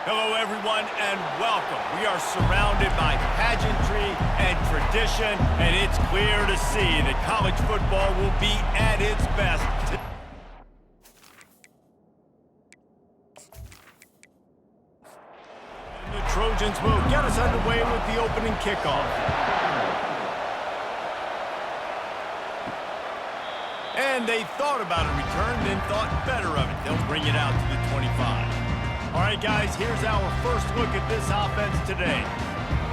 Hello, everyone, and welcome. We are surrounded by pageantry and tradition, and it's clear to see that college football will be at its best. And the Trojans will get us underway with the opening kickoff. And they thought about a return, then thought better of it. They'll bring it out to the 25. All right, guys, here's our first look at this offense today.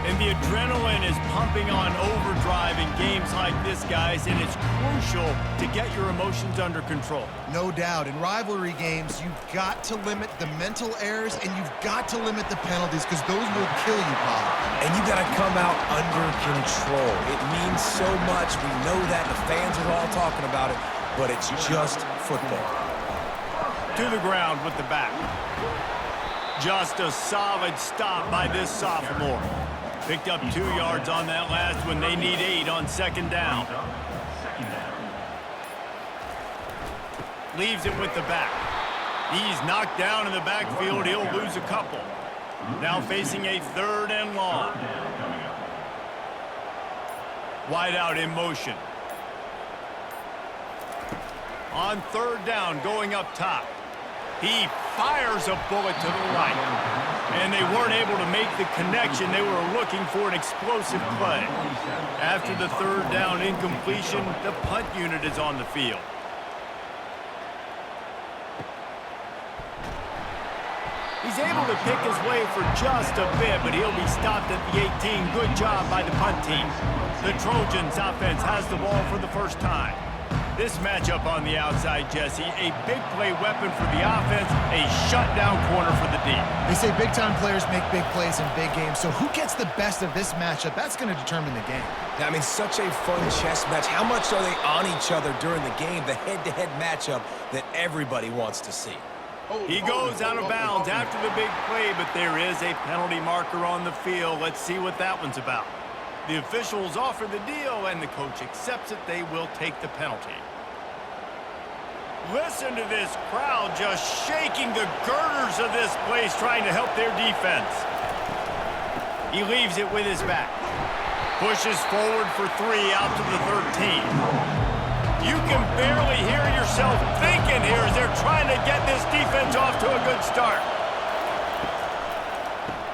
And the adrenaline is pumping on overdrive in games like this, guys, and it's crucial to get your emotions under control. No doubt. In rivalry games, you've got to limit the mental errors, and you've got to limit the penalties, because those will kill you, Bob. And you got to come out under control. It means so much. We know that. The fans are all talking about it, but it's just football. To the ground with the back. Just a solid stop by this sophomore. Picked up 2 yards on that last one. They need 8 on second down. Leaves it with the back. He's knocked down in the backfield. He'll lose a couple. Now facing a 3rd and long. Wide out in motion. On 3rd down, going up top. He fires a bullet to the right. And they weren't able to make the connection. They were looking for an explosive play. After the 3rd down incompletion, the punt unit is on the field. He's able to pick his way for just a bit, but he'll be stopped at the 18. Good job by the punt team. The Trojans offense has the ball for the first time. This matchup on the outside, Jesse, a big play weapon for the offense, a shutdown corner for the D. They say big-time players make big plays in big games, so who gets the best of this matchup? That's going to determine the game. I mean, such a fun chess match. How much are they on each other during the game? The head-to-head matchup that everybody wants to see. He goes out of bounds after the big play, but there is a penalty marker on the field. Let's see what that one's about. The officials offer the deal, and the coach accepts it. They will take the penalty. Listen to this crowd just shaking the girders of this place, trying to help their defense. He leaves it with his back. Pushes forward for 3 out to the 13. You can barely hear yourself thinking here as they're trying to get this defense off to a good start.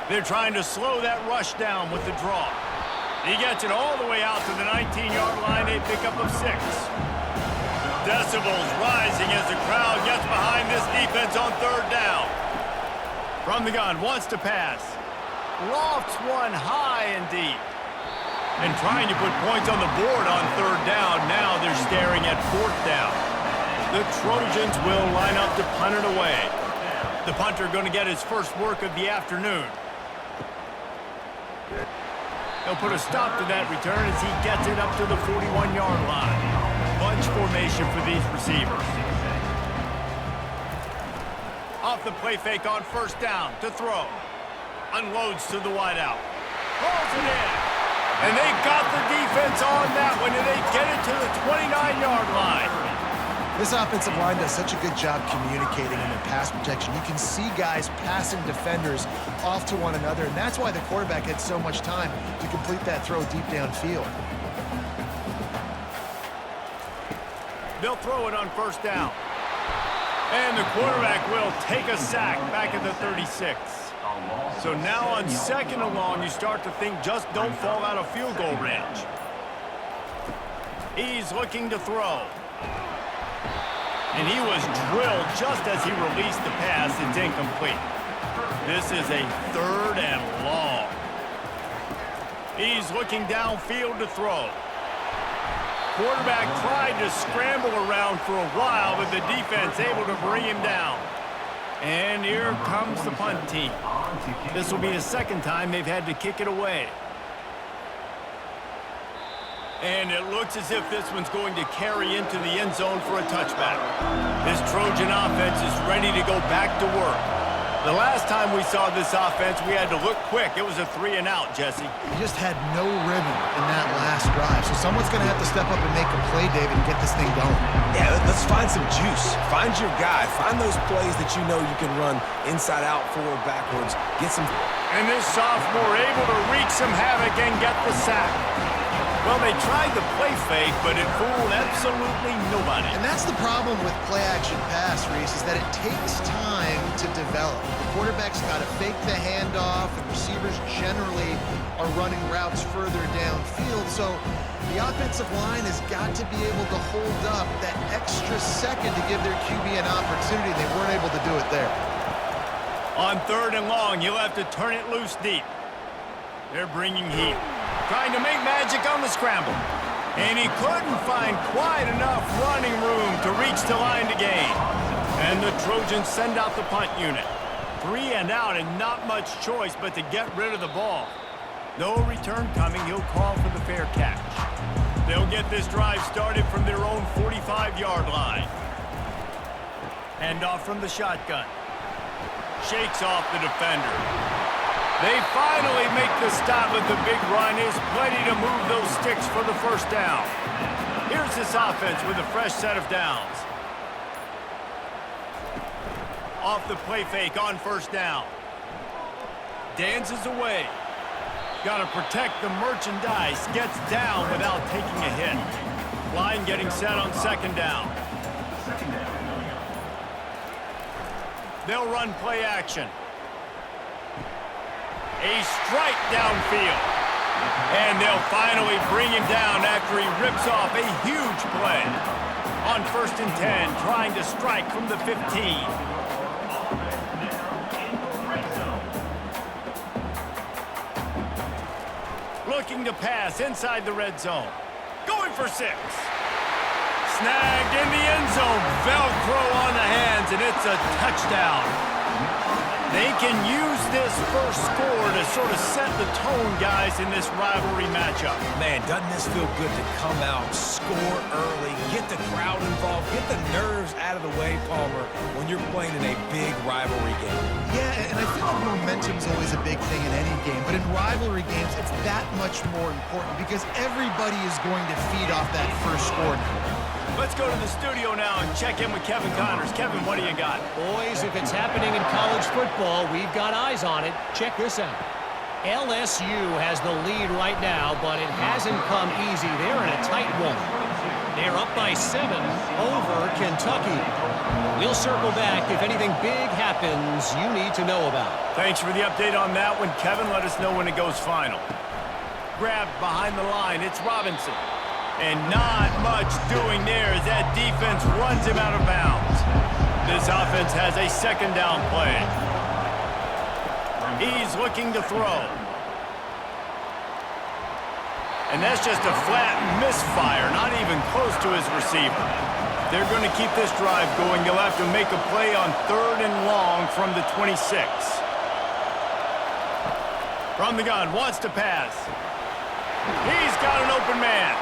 They're trying to slow that rush down with the draw. He gets it all the way out to the 19-yard line, a pickup of 6. Decibels rising as the crowd gets behind this defense on 3rd down. From the gun, wants to pass. Lofts one high and deep. And trying to put points on the board on 3rd down. Now they're staring at 4th down. The Trojans will line up to punt it away. The punter going to get his first work of the afternoon. They'll put a stop to that return as he gets it up to the 41-yard line. Bunch formation for these receivers. Off the play fake on 1st down to throw. Unloads to the wideout. Pulls it in. And they got the defense on that one, and they get it to the 29-yard line. This offensive line does such a good job communicating in their pass protection. You can see guys passing defenders off to one another, and that's why the quarterback had so much time to complete that throw deep downfield. They'll throw it on 1st down. And the quarterback will take a sack back at the 36. So now on 2nd and long, you start to think just don't fall out of field goal range. He's looking to throw. And he was drilled just as he released the pass. It's incomplete. This is a 3rd and long. He's looking downfield to throw. Quarterback tried to scramble around for a while, but the defense able to bring him down. And here comes the punt team. This will be the 2nd time they've had to kick it away. And it looks as if this one's going to carry into the end zone for a touchback. This Trojan offense is ready to go back to work. The last time we saw this offense, we had to look quick. It was a 3 and out, Jesse. You just had no rhythm in that last drive. So someone's going to have to step up and make a play, David, and get this thing going. Yeah, let's find some juice. Find your guy. Find those plays that you know you can run inside out, forward, backwards. Get some... And this sophomore able to wreak some havoc and get the sack. Well, they tried the play fake, but it fooled absolutely nobody. And that's the problem with play-action pass, Reese, is that it takes time to develop. The quarterback's got to fake the handoff, and receivers generally are running routes further downfield. So the offensive line has got to be able to hold up that extra second to give their QB an opportunity. They weren't able to do it there. On 3rd and long, you'll have to turn it loose deep. They're bringing heat. Trying to make magic on the scramble. And he couldn't find quite enough running room to reach the line to gain. And the Trojans send out the punt unit. 3 and out and not much choice but to get rid of the ball. No return coming. He'll call for the fair catch. They'll get this drive started from their own 45-yard line. Hand off from the shotgun. Shakes off the defender. They finally make the stop with the big run. Is plenty to move those sticks for the first down. Here's this offense with a fresh set of downs. Off the play fake on 1st down. Dances away. Got to protect the merchandise. Gets down without taking a hit. Line getting set on 2nd down. They'll run play action. A strike downfield. And they'll finally bring him down after he rips off a huge play. On 1st and 10, trying to strike from the 15. Looking to pass inside the red zone. Going for 6. Snagged in the end zone. Velcro on the hands, and it's a touchdown. They can use this first score to sort of set the tone, guys, in this rivalry matchup. Man, doesn't this feel good to come out, score early, get the crowd involved, get the nerves out of the way, Palmer, when you're playing in a big rivalry game. Yeah, and I feel like momentum's always a big thing in any game, but in rivalry games, it's that much more important because everybody is going to feed off that first score. Let's go to the studio now and check in with Kevin Connors. Kevin, what do you got? Boys, if it's happening in college football, we've got eyes on it. Check this out. LSU has the lead right now, but it hasn't come easy. They're in a tight one. They're up by 7 over Kentucky. We'll circle back if anything big happens you need to know about. Thanks for the update on that one, Kevin. Let us know when it goes final. Grabbed behind the line. It's Robinson. And not much doing there as that defense runs him out of bounds. This offense has a 2nd down play. He's looking to throw. And that's just a flat misfire, not even close to his receiver. They're going to keep this drive going. They'll have to make a play on 3rd and long from the 26. From the gun, wants to pass. He's got an open man.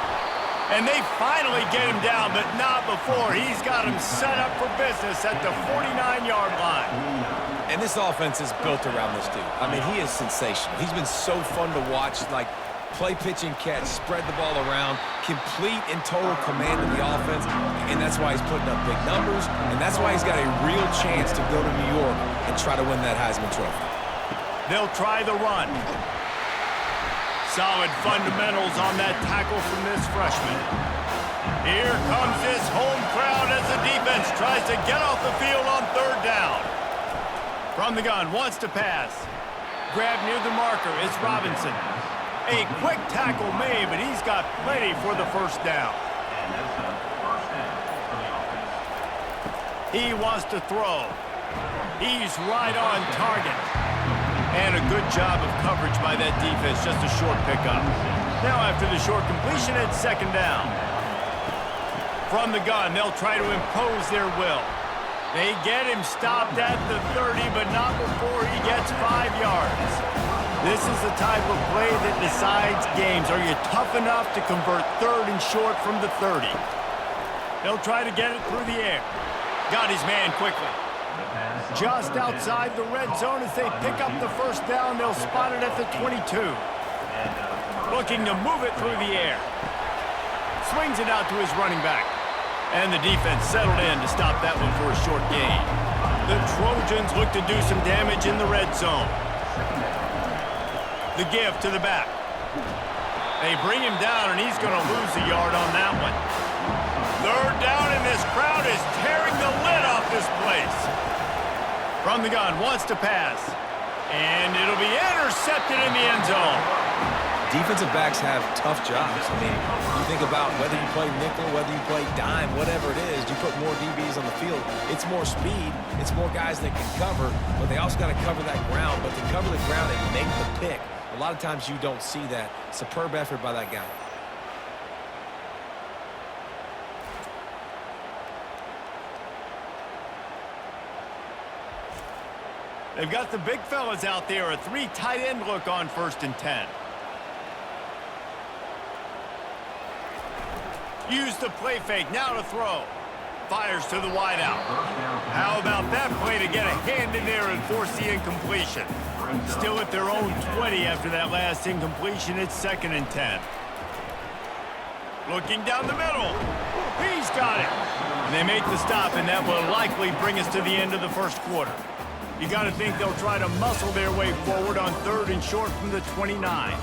And they finally get him down, but not before. He's got him set up for business at the 49-yard line. And this offense is built around this dude. I mean, he is sensational. He's been so fun to watch, like play, pitch, and catch, spread the ball around, complete and total command of the offense, and that's why he's putting up big numbers, and that's why he's got a real chance to go to New York and try to win that Heisman Trophy. They'll try the run. Solid fundamentals on that tackle from this freshman. Here comes this home crowd as the defense tries to get off the field on 3rd down. From the gun, wants to pass. Grabbed near the marker, it's Robinson. A quick tackle made, but he's got plenty for the 1st down. He wants to throw. He's right on target. And a good job of coverage by that defense, just a short pickup. Now after the short completion, it's 2nd down. From the gun, they'll try to impose their will. They get him stopped at the 30, but not before he gets 5 yards. This is the type of play that decides games. Are you tough enough to convert 3rd and short from the 30? They'll try to get it through the air. Got his man quickly. Just outside the red zone as they pick up the first down. They'll spot it at the 22. Looking to move it through the air. Swings it out to his running back. And the defense settled in to stop that one for a short gain. The Trojans look to do some damage in the red zone. The give to the back. They bring him down, and he's going to lose a yard on that one. Third down, and this crowd is tearing the lid off this place. From the gun, wants to pass. And it'll be intercepted in the end zone. Defensive backs have tough jobs. I mean, you think about whether you play nickel, whether you play dime, whatever it is, you put more DBs on the field. It's more speed. It's more guys that can cover, but they also got to cover that ground. But to cover the ground and make the pick, a lot of times you don't see that. Superb effort by that guy. They've got the big fellas out there. A 3 tight end look on 1st and 10. Use the play fake, now to throw. Fires to the wideout. How about that play to get a hand in there and force the incompletion? Still at their own 20 after that last incompletion. It's 2nd and 10. Looking down the middle. He's got it. And they make the stop, and that will likely bring us to the end of the first quarter. You got to think they'll try to muscle their way forward on 3rd and short from the 29.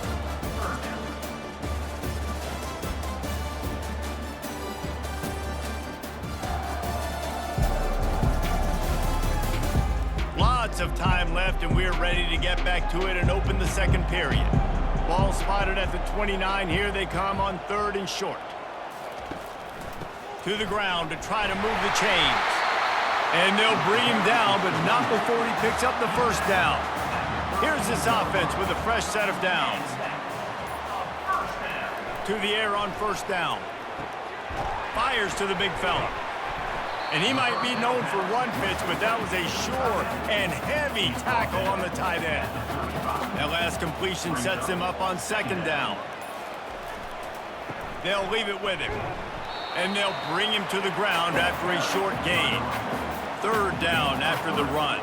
Lots of time left, and we're ready to get back to it and open the second period. Ball spotted at the 29. Here they come on 3rd and short. To the ground to try to move the chains. And they'll bring him down, but not before he picks up the first down. Here's this offense with a fresh set of downs. To the air on 1st down. Fires to the big fella. And he might be known for run fits, but that was a sure and heavy tackle on the tight end. That last completion sets him up on 2nd down. They'll leave it with him. And they'll bring him to the ground after a short gain. 3rd down after the run.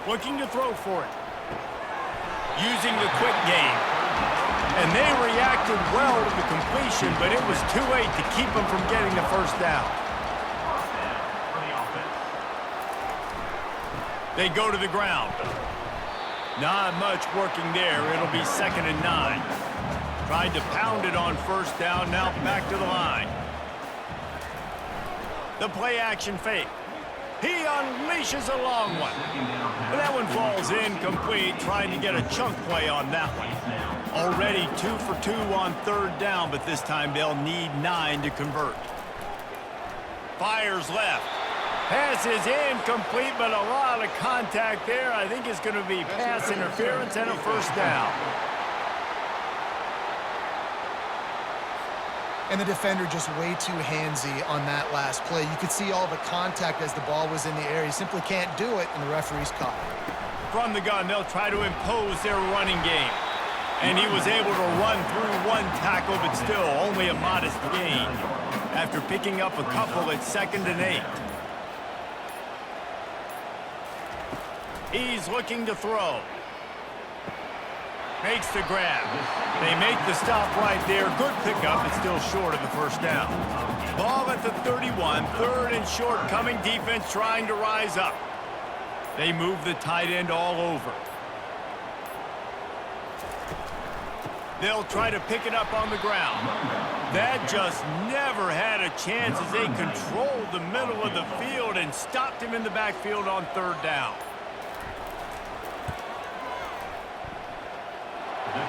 Looking to throw for it. Using the quick game. And they reacted well to the completion, but it was too late to keep them from getting the first down. They go to the ground. Not much working there. It'll be 2nd and 9. Tried to pound it on 1st down, now back to the line. The play action fake. He unleashes a long one. But that one falls incomplete, trying to get a chunk play on that one. Already 2 for 2 on 3rd down, but this time they'll need 9 to convert. Fires left. Pass is incomplete, but a lot of contact there. I think it's going to be pass interference and a first down. And the defender just way too handsy on that last play. You could see all the contact as the ball was in the air. He simply can't do it, and the referee's caught it. From the gun, they'll try to impose their running game. And he was able to run through 1 tackle, but still only a modest gain. After picking up a couple at 2nd and 8. He's looking to throw. Makes the grab. They make the stop right there. Good pickup, but still short of the first down. Ball at the 31. 3rd and short coming. Defense trying to rise up. They move the tight end all over. They'll try to pick it up on the ground. That just never had a chance as they controlled the middle of the field and stopped him in the backfield on 3rd down.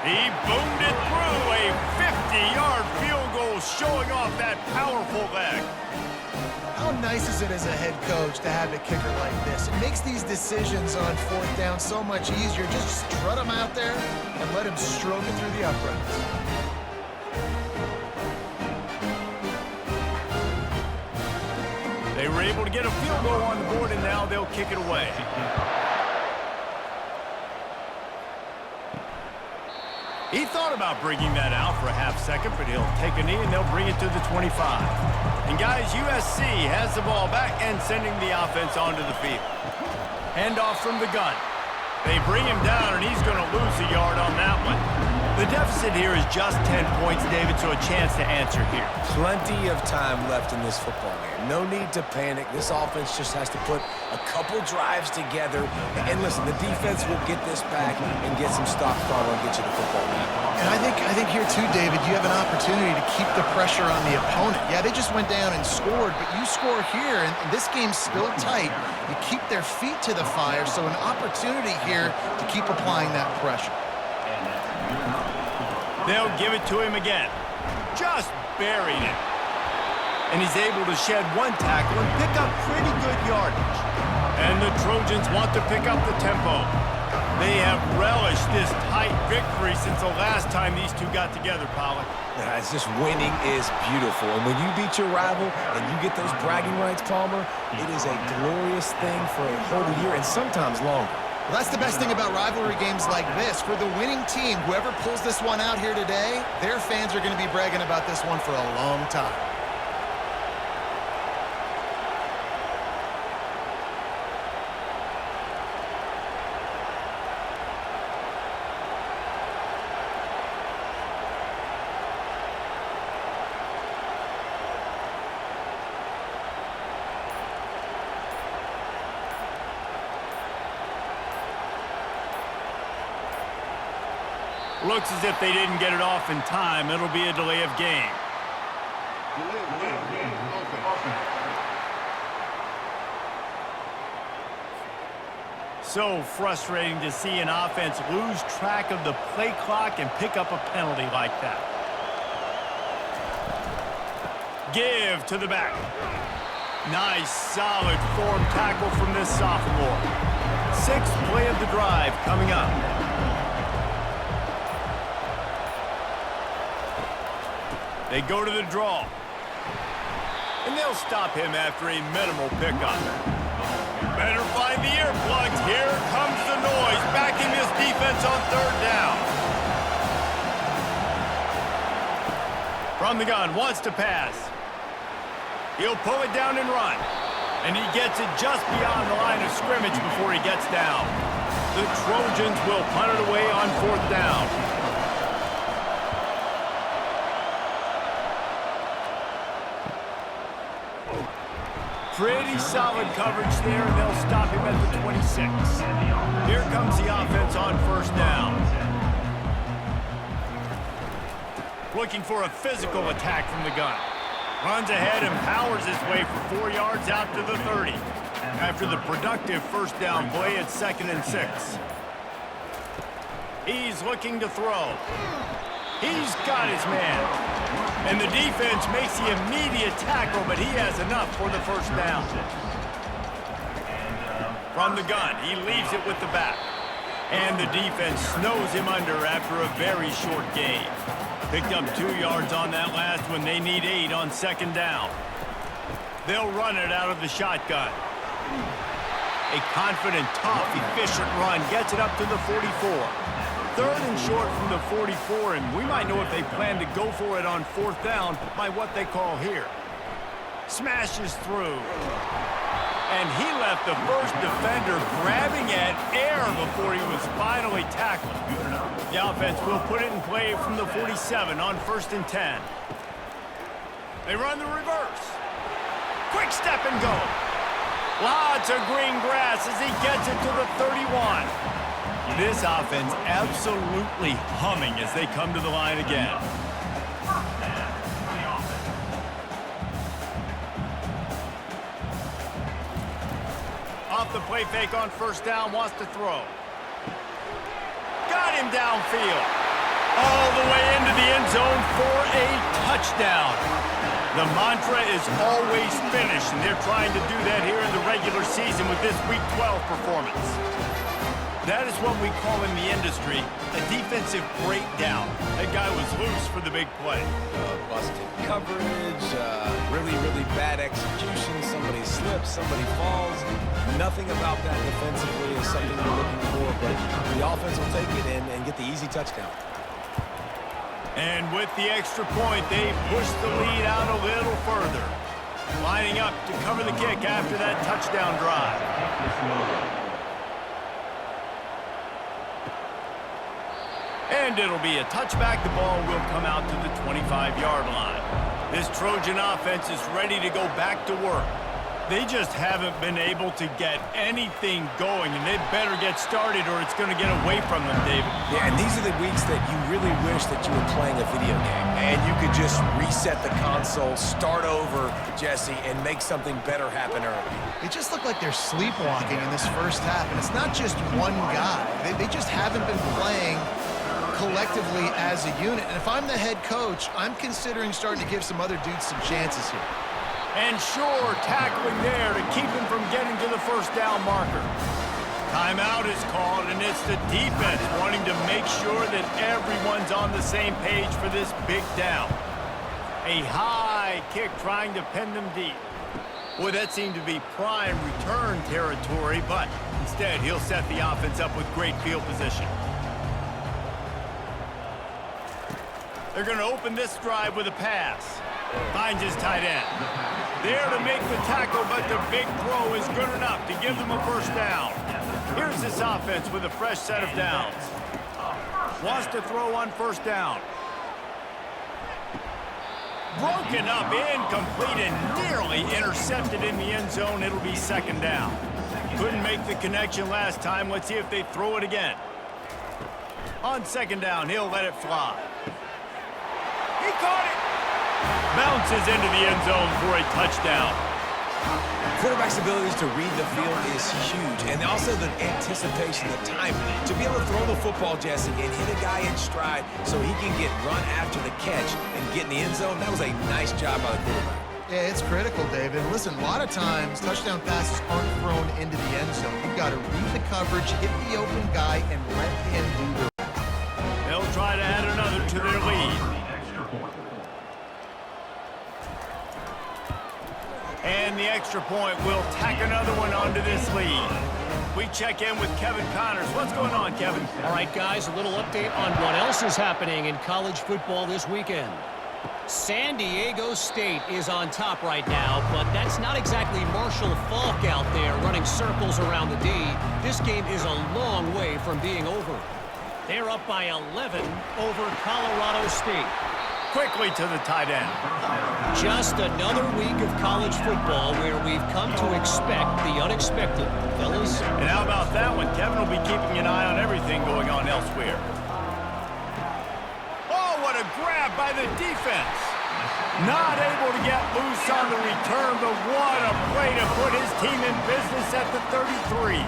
He boomed it through. A 50-yard field goal showing off that powerful leg. How nice is it as a head coach to have a kicker like this? It makes these decisions on 4th down so much easier. Just strut him out there and let him stroke it through the uprights. They were able to get a field goal on the board, and now they'll kick it away. He thought about bringing that out for a half second, but he'll take a knee and they'll bring it to the 25. And guys, USC has the ball back and sending the offense onto the field. Handoff from the gun. They bring him down, and he's going to lose a yard on that one. The deficit here is just 10 points, David, so a chance to answer here. Plenty of time left in this football game. No need to panic. This offense just has to put a couple drives together. And listen, the defense will get this back and get some stock power and get you the football back. And I think here too, David, you have an opportunity to keep the pressure on the opponent. Yeah, they just went down and scored, but you score here, and this game's still tight. You keep their feet to the fire, so an opportunity here to keep applying that pressure. They'll give it to him again. Just buried it. And he's able to shed one tackle and pick up pretty good yardage. And the Trojans want to pick up the tempo. They have relished this tight victory since the last time these two got together, Pollard. It's just winning is beautiful. And when you beat your rival and you get those bragging rights, Palmer, it is a glorious thing for a whole year and sometimes longer. Well, that's the best thing about rivalry games like this. For the winning team, whoever pulls this one out here today, their fans are going to be bragging about this one for a long time. Looks as if they didn't get it off in time. It'll be a delay of game. So frustrating to see an offense lose track of the play clock and pick up a penalty like that. Give to the back. Nice, solid form tackle from this sophomore. Sixth play of the drive coming up. They go to the draw. And they'll stop him after a minimal pickup. Better find the earplugs. Here comes the noise. Backing this defense on third down. From the gun, wants to pass. He'll pull it down and run. And he gets it just beyond the line of scrimmage before he gets down. The Trojans will punt it away on fourth down. Pretty solid coverage there, and they'll stop him at the 26. Here comes the offense on first down. Looking for a physical attack from the gun. Runs ahead and powers his way for 4 yards out to the 30. After the productive first down play at 2nd and 6. He's looking to throw. He's got his man. And the defense makes the immediate tackle, but he has enough for the first down. From the gun, he leaves it with the back. And the defense snows him under after a very short gain. Picked up 2 yards on that last one. They need 8 on 2nd down. They'll run it out of the shotgun. A confident, tough, efficient run gets it up to the 44. 3rd and short from the 44, and we might know if they plan to go for it on 4th down by what they call here. Smashes through. And he left the first defender grabbing at air before he was finally tackled. The offense will put it in play from the 47 on 1st and 10. They run the reverse. Quick step and go. Lots of green grass as he gets it to the 31. This offense absolutely humming as they come to the line again. Off the play fake on 1st down, wants to throw. Got him downfield. All the way into the end zone for a touchdown. The mantra is always finish, and they're trying to do that here in the regular season with this Week 12 performance. That is what we call in the industry a defensive breakdown. That guy was loose for the big play. Busted coverage, really bad execution. Somebody slips, somebody falls. Nothing about that defensively is something you're looking for, but the offense will take it and get the easy touchdown. And with the extra point, they push the lead out a little further. Lining up to cover the kick after that touchdown drive. And it'll be a touchback. The ball will come out to the 25-yard line. This Trojan offense is ready to go back to work. They just haven't been able to get anything going, and they better get started or it's going to get away from them, David. Yeah, and these are the weeks that you really wish that you were playing a video game and you could just reset the console, start over, Jesse, and make something better happen early. They just look like they're sleepwalking in this first half, and it's not just one guy. They just haven't been playing collectively as a unit. And if I'm the head coach, I'm considering starting to give some other dudes some chances here. And sure, tackling there to keep him from getting to the first down marker. Timeout is called, and it's the defense wanting to make sure that everyone's on the same page for this big down. A high kick trying to pin them deep. Boy, that seemed to be prime return territory, but instead he'll set the offense up with great field position. They're going to open this drive with a pass. Finds his tight end. There to make the tackle, but the big throw is good enough to give them a first down. Here's this offense with a fresh set of downs. Wants to throw on first down. Broken up, incomplete, and nearly intercepted in the end zone. It'll be second down. Couldn't make the connection last time. Let's see if they throw it again. On second down, he'll let it fly. He caught it. Bounces into the end zone for a touchdown. Quarterback's abilities to read the field is huge, and also the anticipation, the time to be able to throw the football, Jesse, and hit a guy in stride so he can get run after the catch and get in the end zone. That was a nice job by the quarterback. Yeah, it's critical, David. Listen, a lot of times touchdown passes aren't thrown into the end zone. You've got to read the coverage, hit the open guy, and let him do the rest. They'll try to add another to their lead. And the extra point will tack another one onto this lead. We check in with Kevin Connors. What's going on, Kevin? All right, guys, a little update on what else is happening in college football this weekend. San Diego State is on top right now, but that's not exactly Marshall Faulk out there running circles around the D. This game is a long way from being over. They're up by 11 over Colorado State. Quickly to the tight end. Just another week of college football where we've come to expect the unexpected, fellas. And how about that one? Kevin will be keeping an eye on everything going on elsewhere. Oh, what a grab by the defense. Not able to get loose on the return, but what a play to put his team in business at the 33.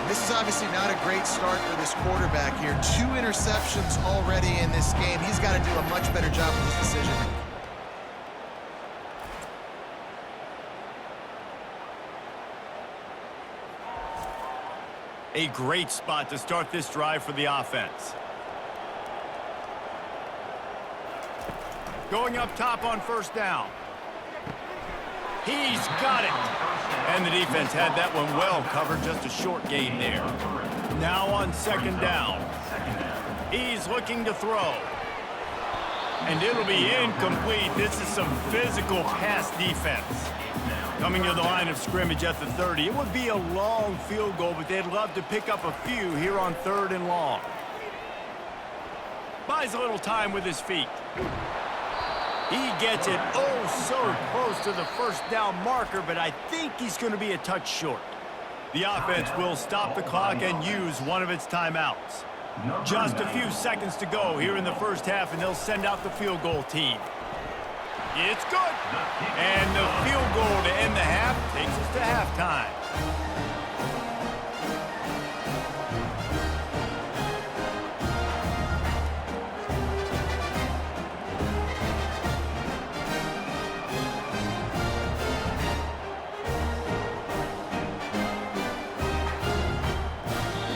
This is obviously not a great start for this quarterback here. 2 interceptions already in this game. He's got to do a much better job with his decision. A great spot to start this drive for the offense. Going up top on first down. He's got it. And the defense had that one well covered, just a short gain there. Now on second down. He's looking to throw. And it'll be incomplete. This is some physical pass defense. Coming to the line of scrimmage at the 30. It would be a long field goal, but they'd love to pick up a few here on 3rd and long. Buys a little time with his feet. He gets it oh so close to the first down marker, but I think he's going to be a touch short. The offense will stop the clock and use one of its timeouts. Just a few seconds to go here in the first half, and they'll send out the field goal team. It's good. And the field goal to end the half takes us to halftime.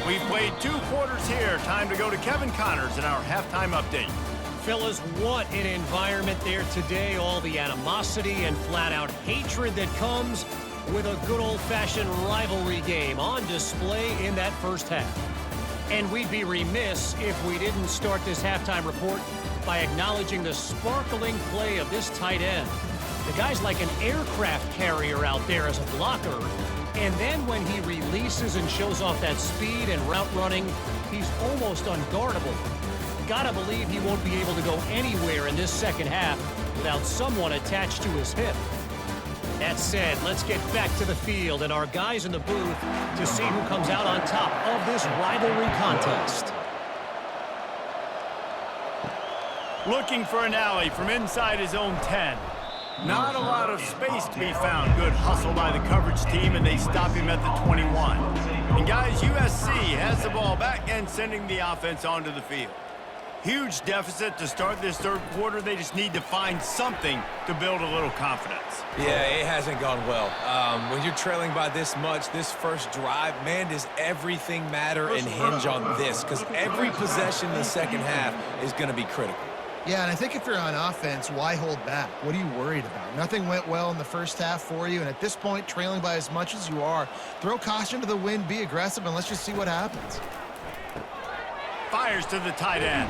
We've played 2 quarters here. Time to go to Kevin Connors in our halftime update. Fellas, what an environment there today. All the animosity and flat-out hatred that comes with a good old-fashioned rivalry game on display in that first half. And we'd be remiss if we didn't start this halftime report by acknowledging the sparkling play of this tight end. The guy's like an aircraft carrier out there as a blocker. And then when he releases and shows off that speed and route running, he's almost unguardable. Gotta believe he won't be able to go anywhere in this second half without someone attached to his hip. That said, let's get back to the field and our guys in the booth to see who comes out on top of this rivalry contest. Looking for an alley from inside his own 10. Not a lot of space to be found. Good hustle by the coverage team, and they stop him at the 21. And guys, USC has the ball back and sending the offense onto the field. Huge deficit to start this third quarter. They just need to find something to build a little confidence. Yeah, it hasn't gone well. When you're trailing by this much, this first drive, man, does everything matter and hinge on this? Because every possession in the second half is going to be critical. Yeah, and I think if you're on offense, why hold back? What are you worried about? Nothing went well in the first half for you, and at this point, trailing by as much as you are, throw caution to the wind, be aggressive, and let's just see what happens. Fires to the tight end.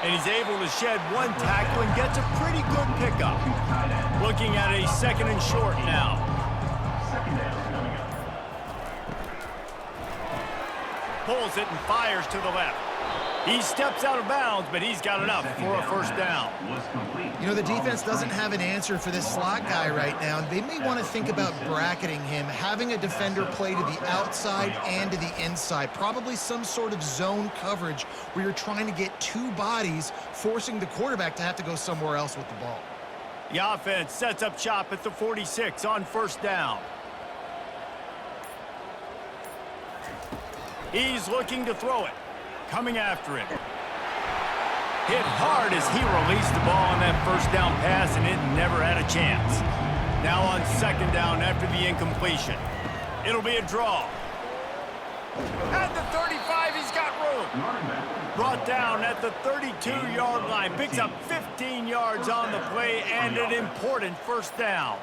And he's able to shed one tackle and gets a pretty good pickup. Looking at a second and short now. Pulls it and fires to the left. He steps out of bounds, but he's got enough for a first down. You know, the defense doesn't have an answer for this slot guy right now. They may want to think about bracketing him, having a defender play to the outside and to the inside. Probably some sort of zone coverage where you're trying to get two bodies, forcing the quarterback to have to go somewhere else with the ball. The offense sets up shop at the 46 on first down. He's looking to throw it. Coming after him. Hit hard as he released the ball on that first down pass, and it never had a chance. Now on second down after the incompletion. It'll be a draw. At the 35, he's got room. Brought down at the 32-yard line. Picks up 15 yards on the play and an important first down.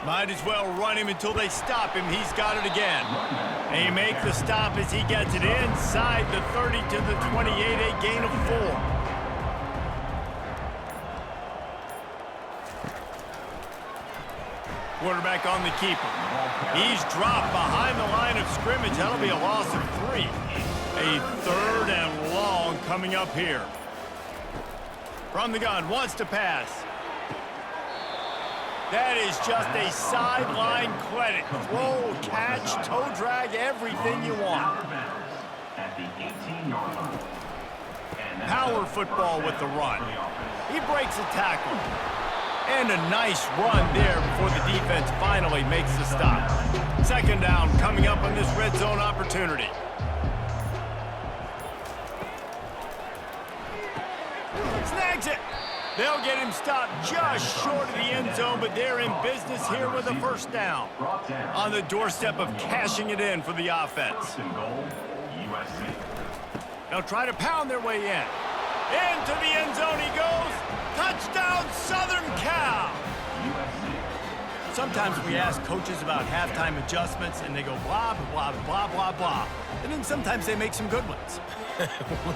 Might as well run him until they stop him. He's got it again. They make the stop as he gets it inside the 30 to the 28, a gain of 4. Quarterback on the keeper. He's dropped behind the line of scrimmage. That'll be a loss of 3. A third and long coming up here. From the gun, wants to pass. That is just a sideline credit. Throw, catch, toe drag, everything you want. Power football with the run. He breaks a tackle. And a nice run there before the defense finally makes the stop. Second down coming up on this red zone opportunity. Snags it. They'll get him stopped just short of the end zone, but they're in business here with a first down. On the doorstep of cashing it in for the offense. They'll try to pound their way in. Into the end zone he goes. Touchdown, Southern Cal! Sometimes we ask coaches about halftime adjustments, and they go blah, blah, blah, blah, blah. And then sometimes they make some good ones.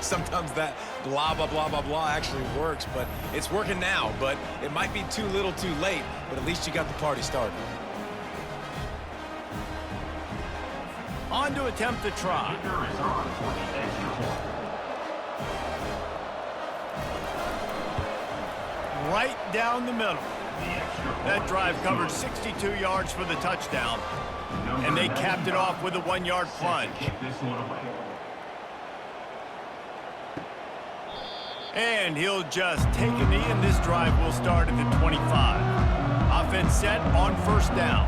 Sometimes that blah, blah, blah, blah, blah actually works, but it's working now. But it might be too little too late, but at least you got the party started. On to attempt the try. Right down the middle. That drive covered 62 yards for the touchdown, and they capped it off with a 1-yard plunge. And he'll just take a knee, and this drive will start at the 25. Offense set on first down.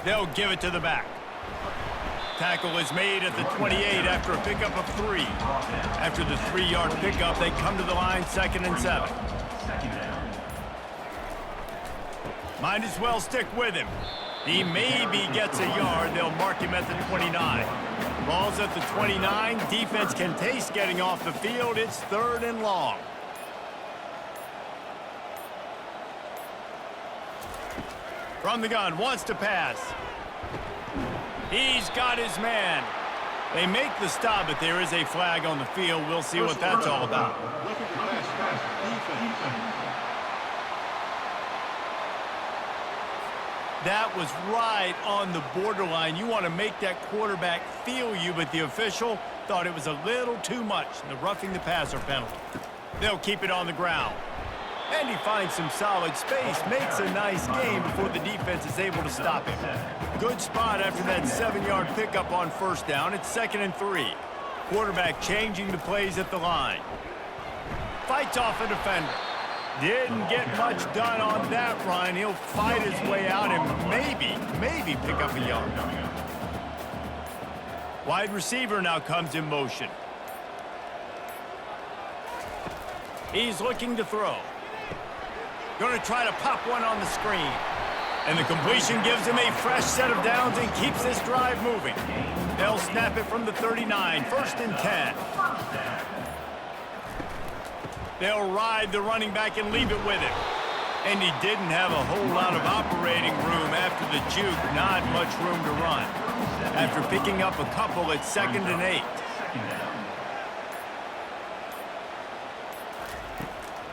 They'll give it to the back. Tackle is made at the 28 after a pickup of 3. After the 3-yard pickup, they come to the line, 2nd and 7. Might as well stick with him. He maybe gets a yard. They'll mark him at the 29. Ball's at the 29. Defense can taste getting off the field. It's 3rd and long. From the gun, wants to pass. He's got his man. They make the stop, but there is a flag on the field. We'll see what that's all about. That was right on the borderline. You want to make that quarterback feel you, but the official thought it was a little too much. The roughing the passer penalty. They'll keep it on the ground. And he finds some solid space, makes a nice game before the defense is able to stop him. Good spot after that 7-yard pickup on first down. It's 2nd and 3. Quarterback changing the plays at the line. Fights off a defender. Didn't get much done on that run. He'll fight his way out and maybe pick up a yard. Wide receiver now comes in motion. He's looking to throw. Going to try to pop one on the screen. And the completion gives him a fresh set of downs and keeps this drive moving. They'll snap it from the 39, 1st and 10. They'll ride the running back and leave it with him. And he didn't have a whole lot of operating room after the juke. Not much room to run. After picking up a couple, it's 2nd and 8.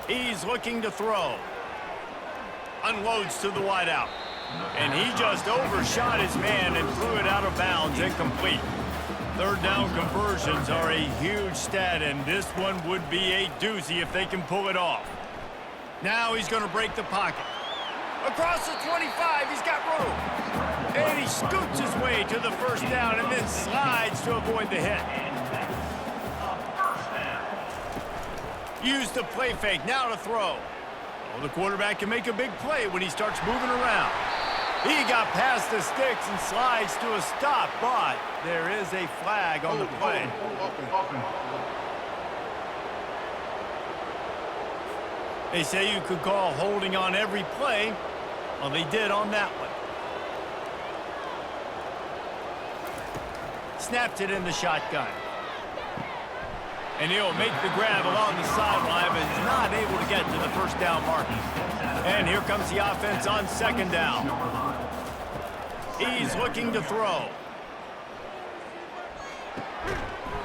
He's looking to throw. Unloads to the wideout. And he just overshot his man and threw it out of bounds, incomplete. 3rd down conversions are a huge stat, and this one would be a doozy if they can pull it off. Now he's going to break the pocket. Across the 25, he's got room. And he scoots his way to the 1st down and then slides to avoid the hit. Use the play fake, now to throw. Well, the quarterback can make a big play when he starts moving around. He got past the sticks and slides to a stop, but there is a flag on the play. They say you could call holding on every play. Well, they did on that one. Snapped it in the shotgun. And he'll make the grab along the sideline, but is not able to get to the 1st down marker. And here comes the offense on 2nd down. He's looking to throw.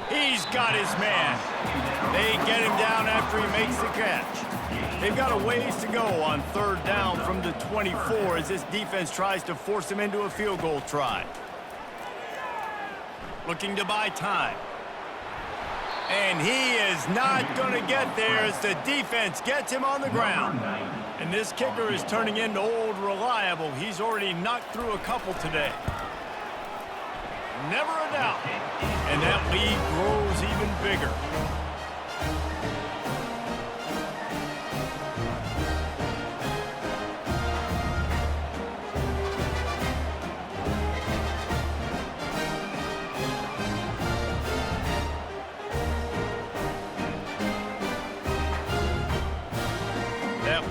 He's got his man. They get him down after he makes the catch. They've got a ways to go on 3rd down from the 24 as this defense tries to force him into a field goal try. Looking to buy time. And he is not going to get there as the defense gets him on the ground. And this kicker is turning into old reliable. He's already knocked through a couple today. Never a doubt. And that lead grows even bigger.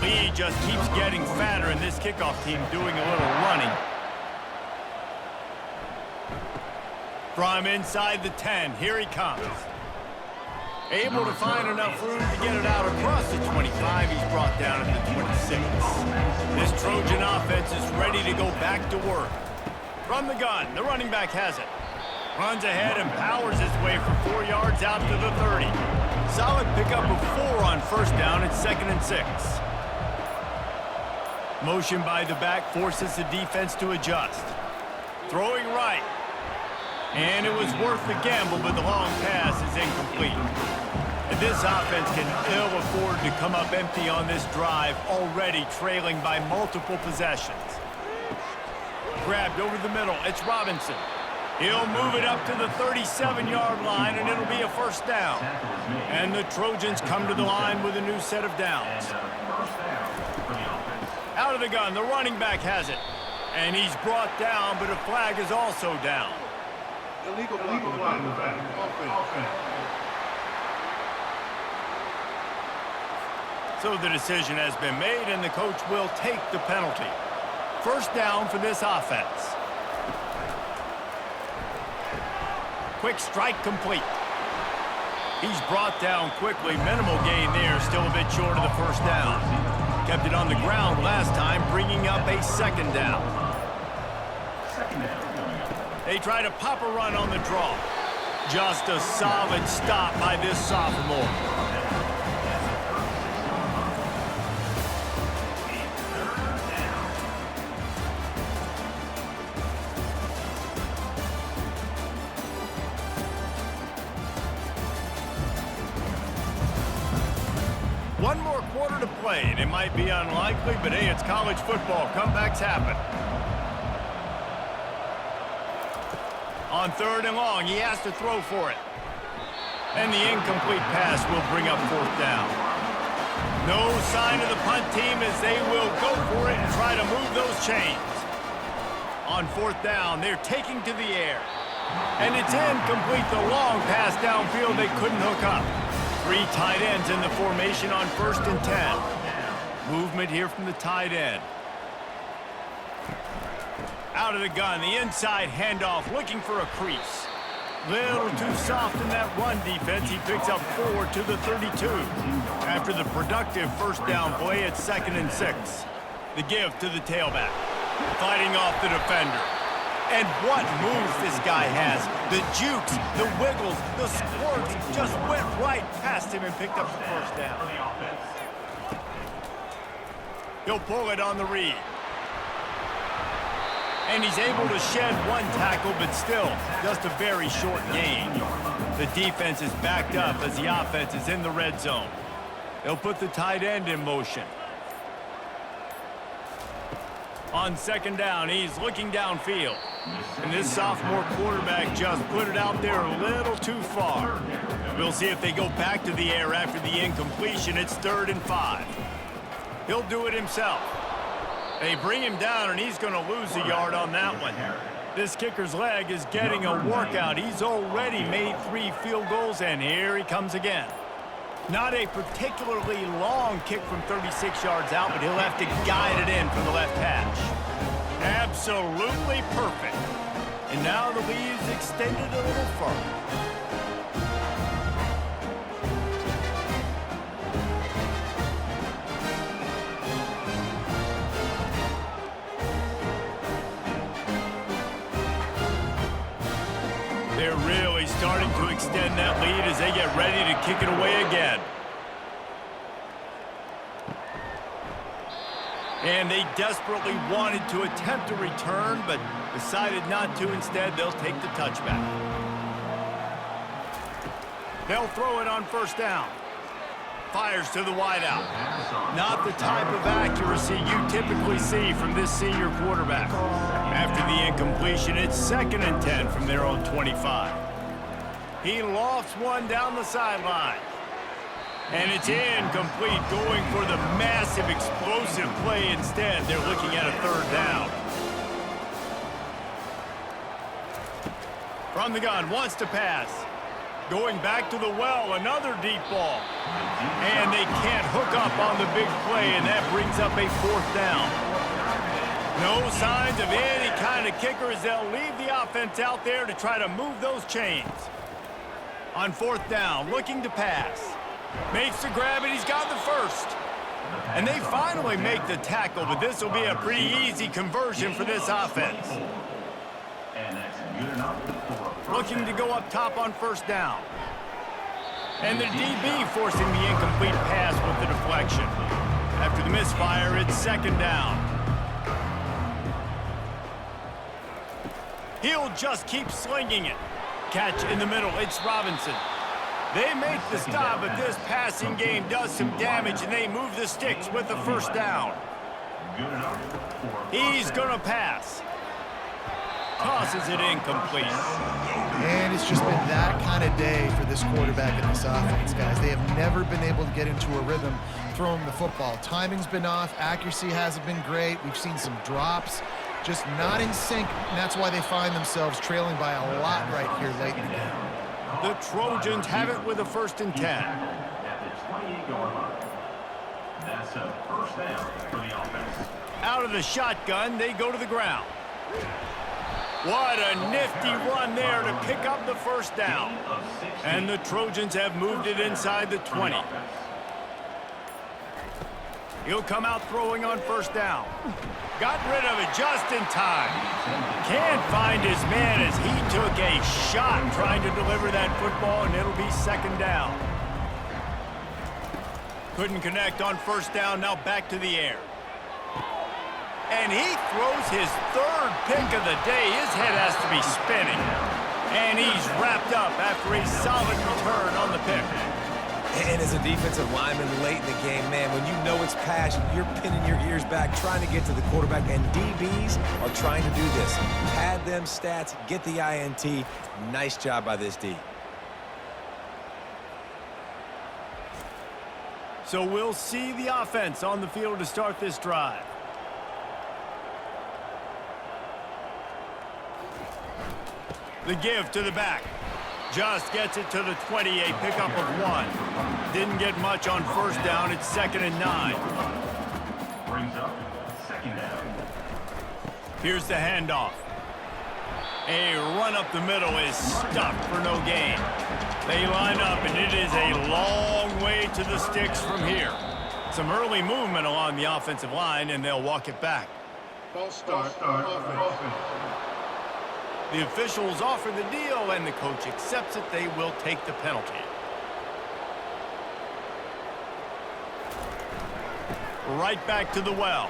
Lead just keeps getting fatter, and this kickoff team doing a little running. From inside the 10, here he comes. Able to find enough room to get it out across the 25. He's brought down at the 26. This Trojan offense is ready to go back to work. From the gun, the running back has it. Runs ahead and powers his way for 4 yards out to the 30. Solid pickup of 4 on 1st down. It's 2nd and 6. Motion by the back forces the defense to adjust. Throwing right. And it was worth the gamble, but the long pass is incomplete. And this offense can ill afford to come up empty on this drive, already trailing by multiple possessions. Grabbed over the middle. It's Robinson. He'll move it up to the 37-yard line, and it'll be a 1st down. And the Trojans come to the line with a new set of downs. Out of the gun, the running back has it. And he's brought down, but a flag is also down. Illegal flag. So the decision has been made, and the coach will take the penalty. 1st down for this offense. Quick strike complete. He's brought down quickly. Minimal gain there, still a bit short of the 1st down. Kept it on the ground last time, bringing up a 2nd down. They try to pop a run on the draw. Just a solid stop by this sophomore. One more quarter to play, and it might be unlikely, but hey, it's college football. Comebacks happen. On 3rd and long, he has to throw for it. And the incomplete pass will bring up 4th down. No sign of the punt team as they will go for it and try to move those chains. On 4th down, they're taking to the air. And it's incomplete. The long pass downfield they couldn't hook up. 3 tight ends in the formation on 1st and 10. Movement here from the tight end. Out of the gun, the inside handoff, looking for a crease. Little too soft in that run defense. He picks up 4 to the 32. After the productive 1st down play, it's 2nd and 6. The give to the tailback. Fighting off the defender. And what moves this guy has. The jukes, the wiggles, the squirts just went right past him and picked up the 1st down. He'll pull it on the read. And he's able to shed 1 tackle, but still just a very short gain. The defense is backed up as the offense is in the red zone. They'll put the tight end in motion. On 2nd down, he's looking downfield. And this sophomore quarterback just put it out there a little too far. We'll see if they go back to the air after the incompletion. It's 3rd and 5. He'll do it himself. They bring him down, and he's going to lose a yard on that one. This kicker's leg is getting a workout. He's already made 3 field goals, and here he comes again. Not a particularly long kick from 36 yards out, but he'll have to guide it in from the left hash. Absolutely perfect. And now the lead is extended a little further. They're really starting to extend that lead as they get ready to kick it away again. And they desperately wanted to attempt a return, but decided not to. Instead, they'll take the touchback. They'll throw it on 1st down. Fires to the wideout. Not the type of accuracy you typically see from this senior quarterback. After the incompletion, it's 2nd and 10 from their own 25. He lofts one down the sideline. And it's incomplete, going for the massive explosive play instead. They're looking at a 3rd down. From the gun, wants to pass. Going back to the well, another deep ball. And they can't hook up on the big play, and that brings up a 4th down. No signs of any kind of kicker as they'll leave the offense out there to try to move those chains. On 4th down, looking to pass. Makes the grab, and he's got the 1st. And they finally make the tackle, but this will be a pretty easy conversion for this offense. Looking to go up top on 1st down. And the DB forcing the incomplete pass with the deflection. After the misfire, it's 2nd down. He'll just keep slinging it. Catch in the middle, it's Robinson. They make the stop, but this passing game does some damage, and they move the sticks with the 1st down. He's going to pass. Tosses it incomplete. And it's just been that kind of day for this quarterback and this offense, guys. They have never been able to get into a rhythm throwing the football. Timing's been off. Accuracy hasn't been great. We've seen some drops. Just not in sync, and that's why they find themselves trailing by a lot right here late in the game. The Trojans have it with a 1st and 10. That's a 1st down for the offense. Out of the shotgun, they go to the ground. What a nifty run there to pick up the 1st down. And the Trojans have moved it inside the 20. He'll come out throwing on first down. Got rid of it just in time. Can't find his man as he took a shot trying to deliver that football, and it'll be second down. Couldn't connect on first down, now back to the air. And he throws his third pick of the day. His head has to be spinning. And he's wrapped up after a solid return on the pick. And as a defensive lineman late in the game, man, when you know it's pass, you're pinning your ears back, trying to get to the quarterback, and DBs are trying to do this. Pad them stats, get the INT. Nice job by this D. So we'll see the offense on the field to start this drive. The give to the back. Just gets it to the 20, a pickup of 1. Didn't get much on first down. It's 2nd and 9. Brings up second down. Here's the handoff. A run up the middle is stuck for no gain. They line up, and it is a long way to the sticks from here. Some early movement along the offensive line, and they'll walk it back. False start offense. The officials offer the deal, and the coach accepts it. They will take the penalty. Right back to the well.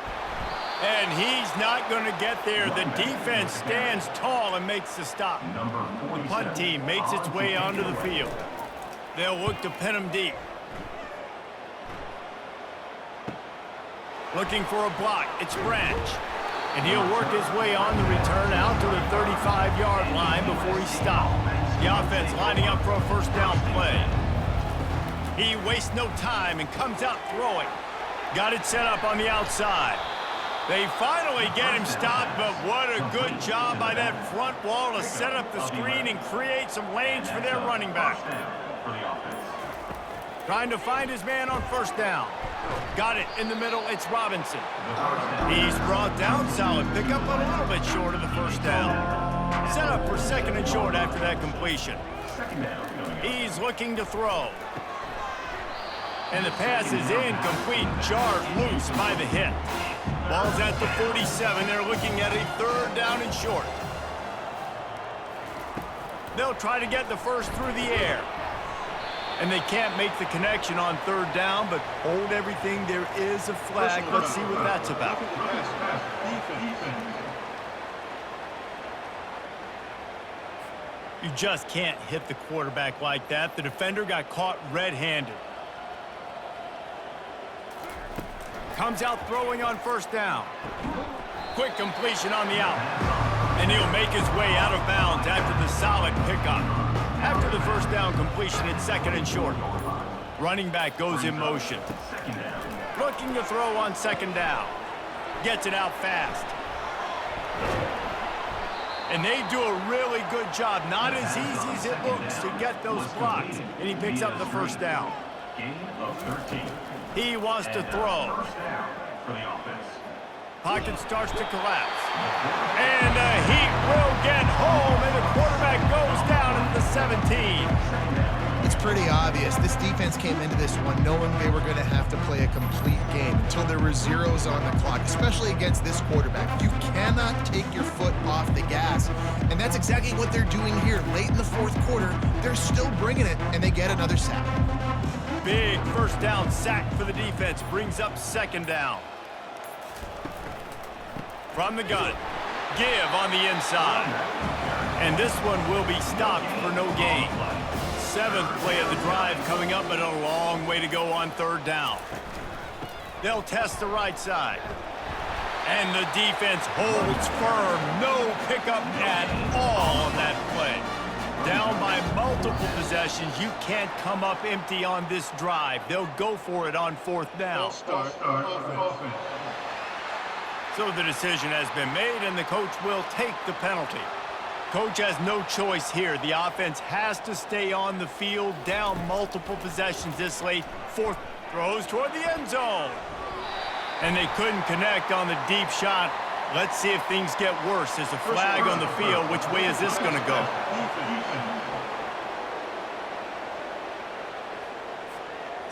And he's not going to get there. The defense stands tall and makes the stop. The punt team makes its way onto the field. They'll look to pin him deep. Looking for a block. It's Branch. And he'll work his way on the return out to the 35-yard line before he stopped. The offense lining up for a first down play. He wastes no time and comes out throwing. Got it set up on the outside. They finally get him stopped, but what a good job by that front wall to set up the screen and create some lanes for their running back. Trying to find his man on first down. Got it in the middle. It's Robinson. He's brought down. Solid pickup, but a little bit short of the first down. Set up for 2nd and short after that completion. He's looking to throw. And the pass is incomplete. Jarred loose by the hit. Ball's at the 47. They're looking at a 3rd down and short. They'll try to get the first through the air. And they can't make the connection on 3rd down, but hold everything. There is a flag. Let's see what that's about. You just can't hit the quarterback like that. The defender got caught red-handed. Comes out throwing on first down. Quick completion on the out. And he'll make his way out of bounds after the solid pickup. After the first down completion, it's 2nd and short. Running back goes in motion. Looking to throw on 2nd down. Gets it out fast. And they do a really good job. Not as easy as it looks to get those blocks. And he picks up the first down. Gain of 13. He wants to throw. For the offense. Pocket starts to collapse. And the Heat will get home, and the quarterback goes down at the 17. It's pretty obvious. This defense came into this one knowing they were going to have to play a complete game until there were zeros on the clock, especially against this quarterback. You cannot take your foot off the gas, and that's exactly what they're doing here. Late in the 4th quarter, they're still bringing it, and they get another sack. Big first down sack for the defense. Brings up 2nd down. From the gun. Give on the inside. And this one will be stopped for no gain. 7th play of the drive coming up, but a long way to go on 3rd down. They'll test the right side. And the defense holds firm. No pickup at all on that play. Down by multiple possessions. You can't come up empty on this drive. They'll go for it on 4th down. So the decision has been made, and the coach will take the penalty. Coach has no choice here. The offense has to stay on the field, down multiple possessions this late. 4th throws toward the end zone. And they couldn't connect on the deep shot. Let's see if things get worse. There's a flag on the field. Which way is this going to go?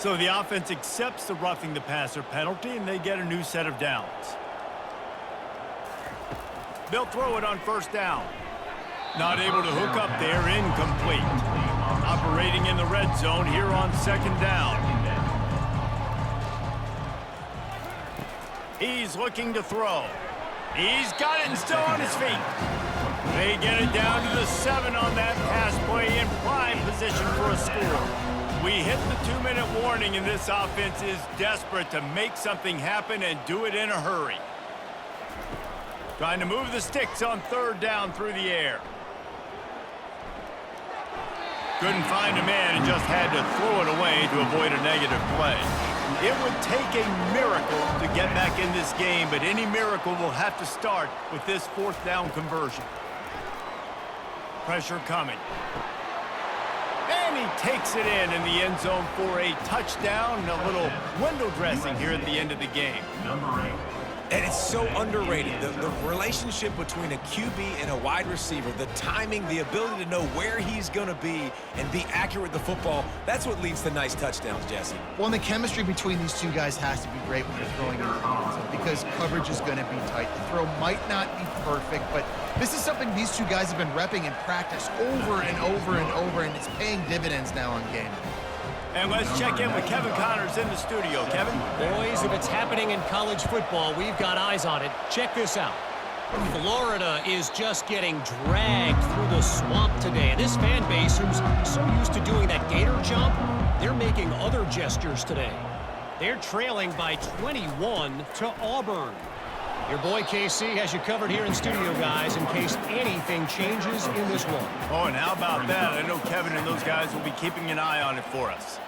So the offense accepts the roughing the passer penalty, and they get a new set of downs. They'll throw it on first down. Not able to hook up there, incomplete. Operating in the red zone here on second down. He's looking to throw. He's got it and still on his feet. They get it down to the 7 on that pass play in prime position for a score. We hit the 2-minute warning, and this offense is desperate to make something happen and do it in a hurry. Trying to move the sticks on third down through the air. Couldn't find a man and just had to throw it away to avoid a negative play. It would take a miracle to get back in this game, but any miracle will have to start with this fourth down conversion. Pressure coming. And he takes it in the end zone for a touchdown and a little window dressing here at the end of the game. Number 8. And it's so underrated. The relationship between a QB and a wide receiver, the timing, the ability to know where he's going to be and be accurate with the football, that's what leads to nice touchdowns, Jesse. Well, and the chemistry between these two guys has to be great when you're throwing into the end zone because coverage is going to be tight. The throw might not be perfect, but this is something these two guys have been repping in practice over and over and over, and it's paying dividends now on game. And let's check in with Kevin Connors in the studio. Kevin? Boys, if it's happening in college football, we've got eyes on it. Check this out. Florida is just getting dragged through the swamp today. And this fan base, who's so used to doing that gator jump, they're making other gestures today. They're trailing by 21 to Auburn. Your boy KC has you covered here in studio, guys, in case anything changes in this one. Oh, and how about that? I know Kevin and those guys will be keeping an eye on it for us.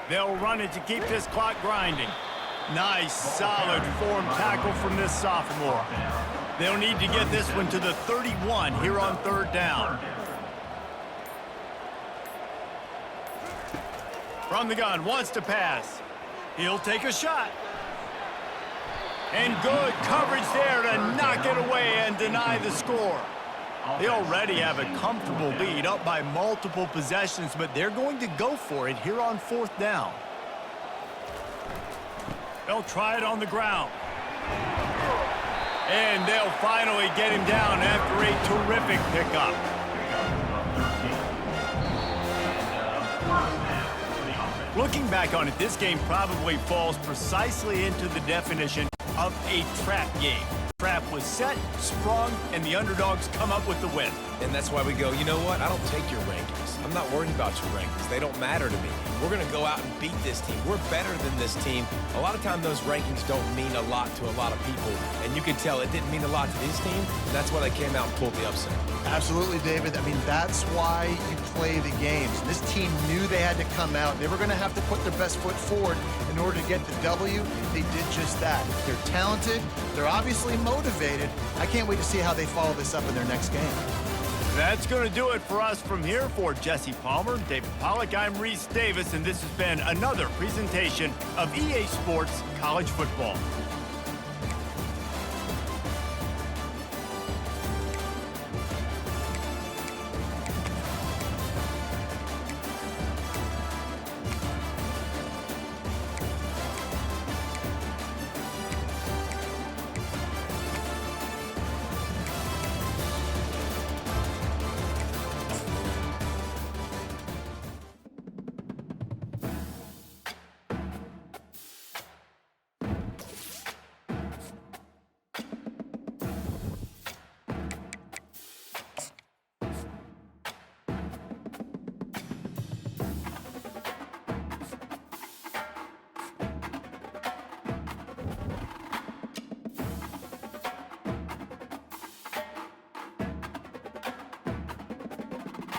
They'll run it to keep this clock grinding. Nice, solid form tackle from this sophomore. They'll need to get this one to the 31 here on third down. From the gun, wants to pass. He'll take a shot. And good coverage there to knock it away and deny the score. They already have a comfortable lead, up by multiple possessions, but they're going to go for it here on fourth down. They'll try it on the ground. And they'll finally get him down after a terrific pickup. Looking back on it, this game probably falls precisely into the definition of a trap game. Trap was set, sprung, and the underdogs come up with the win. And that's why we go, you know what? I don't take your rankings. I'm not worried about your rankings. They don't matter to me. We're going to go out and beat this team. We're better than this team. A lot of times those rankings don't mean a lot to a lot of people. And you can tell it didn't mean a lot to this team. And that's why they came out and pulled the upset. Absolutely, David. I mean, that's why you play the games. This team knew they had to come out. They were going to have to put their best foot forward in order to get the W. They did just that. They're talented. They're obviously motivated. I can't wait to see how they follow this up in their next game. That's going to do it for us from here. For Jesse Palmer, David Pollack, I'm Reese Davis, and this has been another presentation of EA Sports College Football.